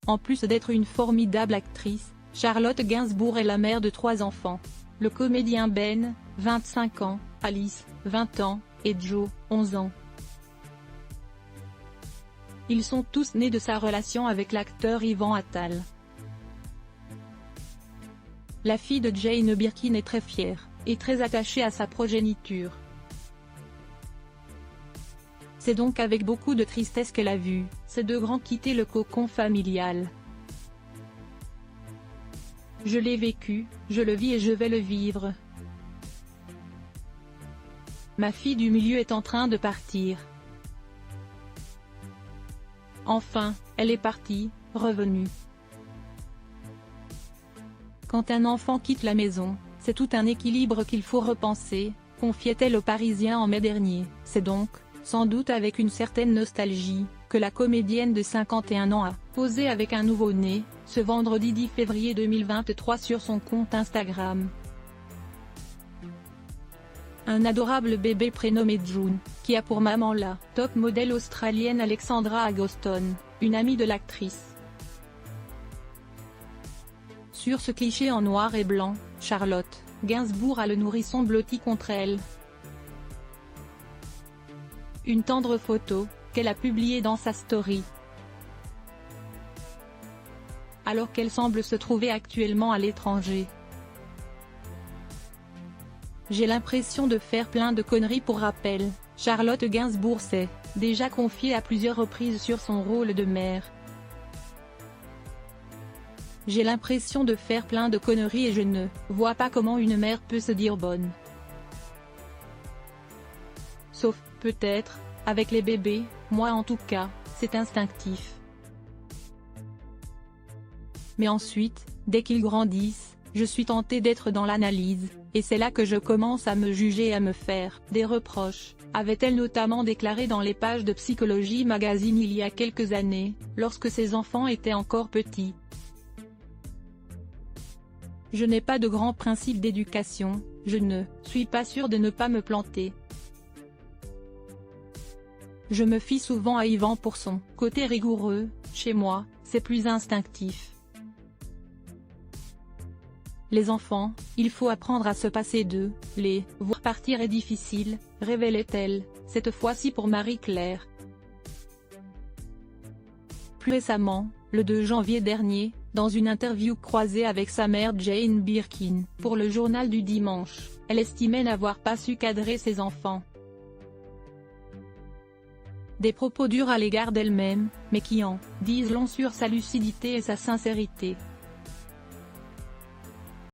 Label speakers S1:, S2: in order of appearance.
S1: En plus d'être une formidable actrice, Charlotte Gainsbourg est la mère de 3 enfants. Le comédien Ben, 25 ans, Alice, 20 ans, et Joe, 11 ans. Ils sont tous nés de sa relation avec l'acteur Yvan Attal. La fille de Jane Birkin est très fière, et très attachée à sa progéniture. C'est donc avec beaucoup de tristesse qu'elle a vu ces 2 grands quitter le cocon familial. Je l'ai vécu, je le vis et je vais le vivre. Ma fille du milieu est en train de partir. Enfin, elle est partie, revenue. Quand un enfant quitte la maison, c'est tout un équilibre qu'il faut repenser, confiait-elle au Parisien en mai dernier. C'est donc, sans doute avec une certaine nostalgie, que la comédienne de 51 ans a posé avec un nouveau-né, ce vendredi 10 février 2023 sur son compte Instagram. Un adorable bébé prénommé June, qui a pour maman la top modèle australienne Alexandra Agoston, une amie de l'actrice. Sur ce cliché en noir et blanc, Charlotte Gainsbourg a le nourrisson blotti contre elle. Une tendre photo, qu'elle a publiée dans sa story. Alors qu'elle semble se trouver actuellement à l'étranger. J'ai l'impression de faire plein de conneries. Pour rappel, Charlotte Gainsbourg s'est déjà confiée à plusieurs reprises sur son rôle de mère. J'ai l'impression de faire plein de conneries et je ne vois pas comment une mère peut se dire bonne. Sauf, peut-être, avec les bébés, moi en tout cas, c'est instinctif. Mais ensuite, dès qu'ils grandissent, je suis tentée d'être dans l'analyse, et c'est là que je commence à me juger et à me faire des reproches, avait-elle notamment déclaré dans les pages de Psychologie Magazine il y a quelques années, lorsque ses enfants étaient encore petits. Je n'ai pas de grands principes d'éducation, je ne suis pas sûre de ne pas me planter. Je me fie souvent à Yvan pour son côté rigoureux, chez moi, c'est plus instinctif. Les enfants, il faut apprendre à se passer d'eux, les voir partir est difficile, révélait-elle, cette fois-ci pour Marie-Claire. Plus récemment, le 2 janvier dernier, dans une interview croisée avec sa mère Jane Birkin, pour le journal du dimanche, elle estimait n'avoir pas su cadrer ses enfants. Des propos durs à l'égard d'elle-même, mais qui en disent long sur sa lucidité et sa sincérité.